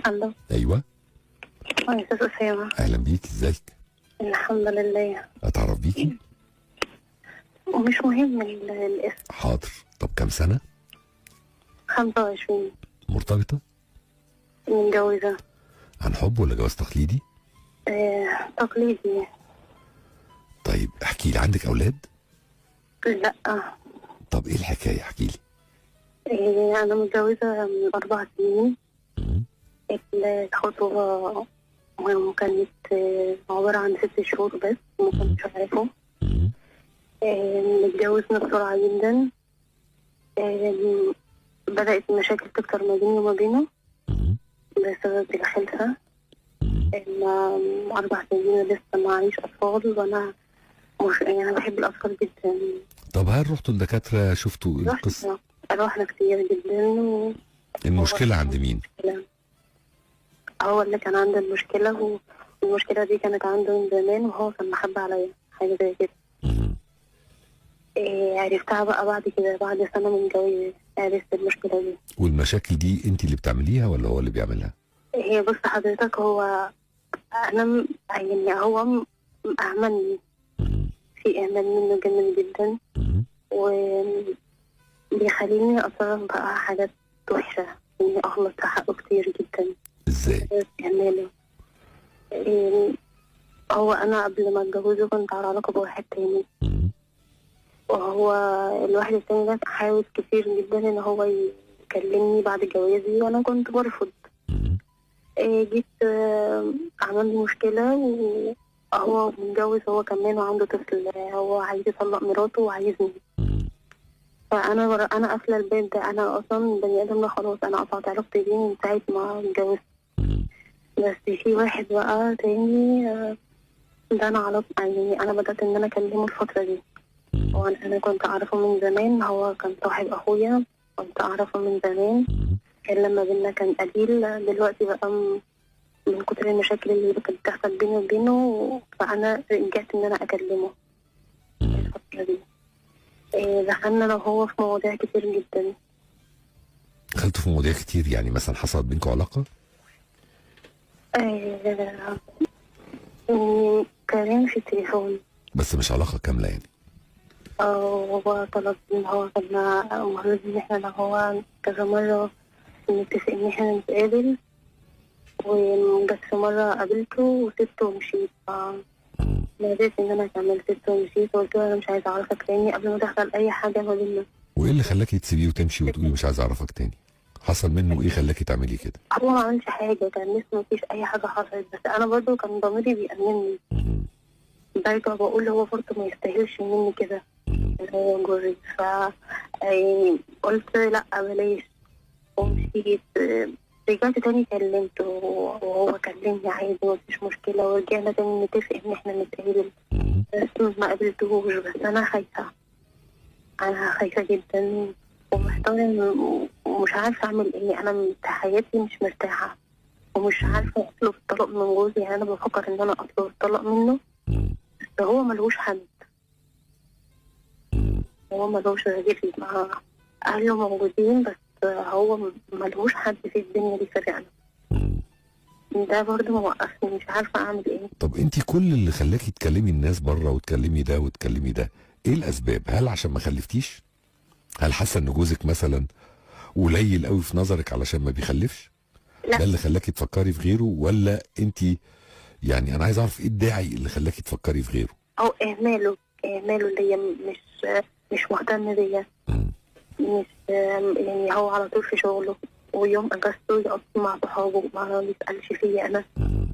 الله. ايوه. يا استاذ اسامه. اهلا بيك، ازيك؟ الحمد لله. اتعرف بيكي؟ ومش مهم الاسم. حاضر. طب كام سنه؟ 25. مرتبطه؟ متجوزه. عن حب ولا جواز تقليدي؟ تقليدي. طيب احكي لي، عندك اولاد؟ لا. طب ايه الحكايه، احكي لي. انا متجوزه من 4 سنين. مم. الخطوبه كانت عباره عن 6 شهور بس، ما كنتش اعرفه. مم. اتجوزنا بسرعه جدا. بدات المشاكل تكتر ما بيني وما بينه مم. بسبب الخلفه. مم. 4 سنين لسه معيش أطفال، وأنا مش أنا بحب الأطفال جدا. طب هل رحتوا الدكاتره، شفتوا ايه القصه؟ رحنا كتير جدا المشكله عند مين؟ هو اللي كان عنده المشكلة، والمشكلة دي كانت عنده من زمان، وهو كان محب عليا حاجة زي كده. مم. عرفتها بقى بعد كده، بعد سنة من جوازي عرفت المشكلة دي. والمشاكل دي انت اللي بتعمليها ولا هو اللي بيعملها؟ هي بص حضرتك، هو أنا يعني هو أهملني، مم. في إهمال منه جامد جدا، مم. وبيخليني أتصرف بقى حاجات وحشة، إني أغلط في حقه كتير جدا. ازاي؟ إهماله. هو أنا قبل ما أتجوزه كنت على علاقة بواحد تاني، مم. وهو الواحد التاني ده حاول كتير جدا إن هو يكلمني بعد جوازي، وأنا كنت برفض. مم. جيت عمل لي مشكلة، وهو متجوز هو كمان وعنده طفل، هو عايز يطلق مراته وعايزني. مم. فانا قافله الباب ده، انا اصلا بني ادم ده خلاص، انا قطعت علاقتي بيه من ساعه ما اتجوزت. مم. بس في واحد بقى تاني، ده انا علاقة يعني انا بدات ان انا اكلمه الفتره دي. مم. وانا كنت اعرفه من زمان، هو كان صاحب اخويا، كنت اعرفه من زمان. مم. كان لما بينا كان قليل، دلوقتي بقى من كتر المشاكل اللي كانت بتحصل بيني وبينه، فانا رجعت ان انا اكلمه مم. الفتره دي. دخلنا انا وهو في مواضيع كتير جدا. دخلتوا في مواضيع كتير، يعني مثلا حصلت بينكم علاقه؟ كلام في التليفون. بس مش علاقه كامله يعني؟ هو طلب ان هو كنا المفروض ان احنا لو هو كذا مرة نتفق ان احنا نتقابل، وجت في مرة قابلته وسبته ومشيت. مم. ناديت ان انا كملت، سبته ومشيت، وقلت له انا مش عايزة اعرفك تاني قبل ما تحصل اي حاجة ما بينا. وايه اللي خلاكي تسيبيه وتمشي وتقولي مش عايز اعرفك تاني؟ حصل منه ايه خلاكي تعملي كده؟ هو ما عملش حاجة، كان لسه مفيش اي حاجة حصلت، بس انا برضو كان ضميري بيأنبني. مم. برجع بقول هو برضه ما يستاهلش مني كده، مم. اللي هو جوزي. قلت لا بلاش ومشيت. رجعت تاني كلمته، وهو كلمني عادي مفيش مشكلة، ورجعنا تاني نتفق ان احنا نتقابل. مم. بس ما قابلتهوش، بس انا خايفة، انا خايفة جدا ومحتارة ومش عارفة اعمل ايه. انا في حياتي مش مرتاحة، ومش عارفة اطلب الطلاق من جوزي. يعني انا بفكر ان انا اطلب الطلاق منه، مم. بس هو ملهوش حد، مم. هو ملوش غير مع أهله موجودين، بس هو ملوش حد في الدنيا دي فرقنا. مم. ده برضه موقفني، مش عارفة أعمل إيه. طب انت كل اللي خلاكي تكلمي الناس بره وتكلمي ده وتكلمي ده ايه الاسباب؟ هل عشان ما خلفتيش؟ هل حاسه ان جوزك مثلا قليل قوي في نظرك علشان ما بيخلفش؟ لا. ده اللي خلاكي تفكري في غيره؟ ولا انت يعني انا عايز اعرف ايه الداعي اللي خلاكي تفكري في غيره؟ أو إهماله ليا، مش مهتم بيا. مم. مش يعني هو على طول في شغله، ويوم أجازته يقضي مع صحابه، ما بيسألش فيا أنا. مم.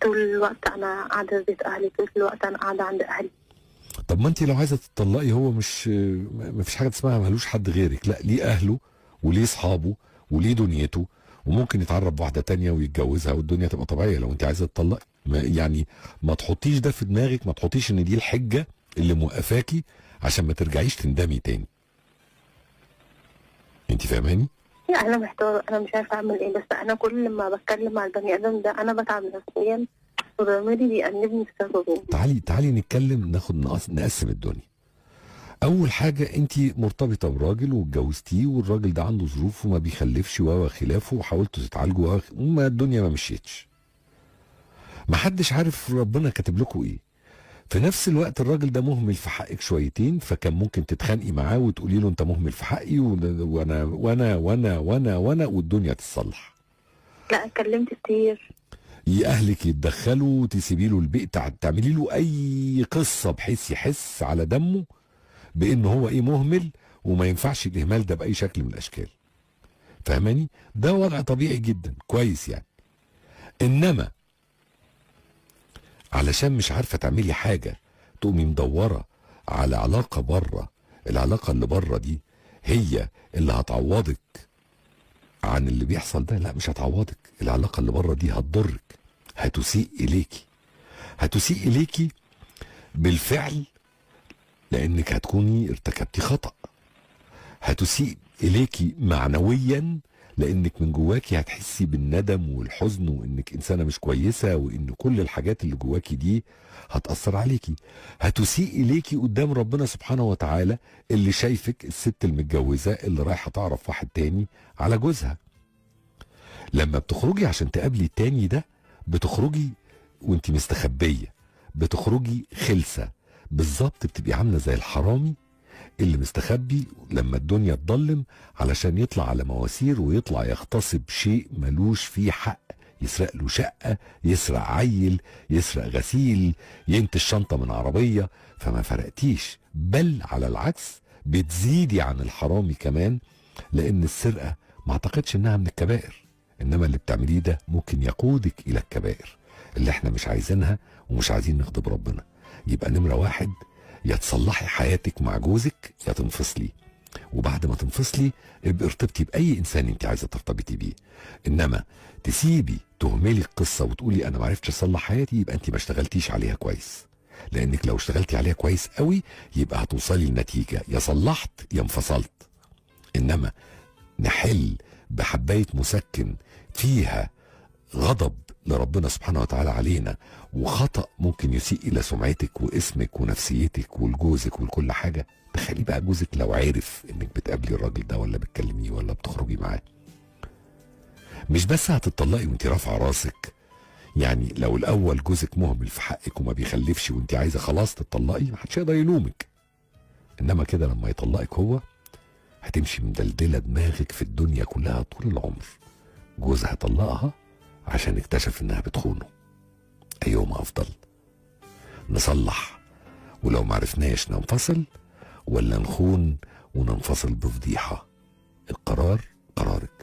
طول الوقت أنا قاعدة في بيت أهلي، طول الوقت أنا قاعدة عند أهلي. طب ما انت لو عايزه تطلقي، هو مش ما فيش حاجه اسمها ملوش حد غيرك، لا ليه اهله وليه اصحابه وليه دنيته، وممكن يتعرف بواحده تانية ويتجوزها والدنيا تبقى طبيعيه لو انت عايزه تطلقي. يعني ما تحطيش ده في دماغك، ما تحطيش ان دي الحجه اللي موقفاكي عشان ما ترجعيش تندمي تاني. انت فاهماني؟ يعني أنا محتارة، أنا مش عارفة أعمل إيه. بس أنا كل ما بتكلم مع البني آدم ده أنا بتعب نفسيا، وضميري بيأنبني بسببه. تعالي نتكلم، ناخد نقسم الدنيا. اول حاجه انت مرتبطه براجل واتجوزتيه، والراجل ده عنده ظروف وما بيخلفش وخلافه، وحاولتوا تتعالجوا وما الدنيا ما مشيتش. ما حدش عارف ربنا كاتب لكم ايه. في نفس الوقت الراجل ده مهمل في حقك شويتين، فكان ممكن تتخانقي معاه وتقولي له انت مهمل في حقي وانا والدنيا تتصلح. لا اتكلمت كتير. اهلك يتدخلوا، تسيبي له البيت، تعملي له اي قصه بحيث يحس على دمه بان هو ايه، مهمل، وما ينفعش الاهمال ده باي شكل من الاشكال. فاهماني؟ ده وضع طبيعي جدا كويس يعني. انما علشان مش عارفه تعملي حاجه تقومي مدوره على علاقه بره، العلاقه اللي بره دي هي اللي هتعوضك عن اللي بيحصل ده. لا مش هتعوضك، العلاقه اللي بره دي هتضرك، هتسيء اليكي، هتسيء اليكي بالفعل، لانك هتكوني ارتكبتي خطأ. هتسيء اليكي معنويا، لانك من جواكي هتحسي بالندم والحزن، وانك انسانه مش كويسه، وان كل الحاجات اللي جواكي دي هتأثر عليكي. هتسيء اليكي قدام ربنا سبحانه وتعالى، اللي شايفك الست المتجوزه اللي رايحه تعرف واحد تاني على جوزها. لما بتخرجي عشان تقابلي التاني ده، بتخرجي وانت مستخبيه، بتخرجي خلسه بالظبط، بتبقي عامله زي الحرامي اللي مستخبي لما الدنيا تضلم علشان يطلع على مواسير ويطلع يغتصب شيء ملوش فيه حق، يسرق له شقة، يسرق عيل، يسرق غسيل، ينتش شنطة من عربية. فما فرقتيش، بل على العكس بتزيدي عن الحرامي كمان، لان السرقة ما اعتقدش انها من الكبائر، انما اللي بتعمليه ده ممكن يقودك الى الكبائر اللي احنا مش عايزينها ومش عايزين نغضب ربنا. يبقى نمرة واحد، يا تصلحي حياتك مع جوزك يا تنفصلي، وبعد ما تنفصلي ابقي ارتبطي باي انسان انت عايزه ترتبطي بيه. انما تسيبي تهملي القصه وتقولي انا ما عرفتش اصلح حياتي، يبقى انت ما اشتغلتيش عليها كويس. لانك لو اشتغلتي عليها كويس قوي يبقى هتوصلي لنتيجه، يا صلحت يا انفصلت. انما نحل بحبايه مسكن فيها غضب لربنا سبحانه وتعالى علينا، وخطأ ممكن يسيء إلى سمعتك واسمك ونفسيتك ولجوزك ولكل حاجة. تخلي بقى جوزك لو عارف انك بتقابلي الراجل ده ولا بتكلميه ولا بتخرجي معاه، مش بس هتطلقي وانت رافعه راسك. يعني لو الاول جوزك مهمل في حقك وما بيخلفش وانت عايزه خلاص تطلقي، محدش يقدر يلومك. انما كده لما يطلقك هو، هتمشي مدلدله دماغك في الدنيا كلها طول العمر. جوزها طلقها عشان اكتشف انها بتخونه. ايهما افضل؟ نصلح ولو معرفناش ننفصل، ولا نخون وننفصل بفضيحة؟ القرار قرارك.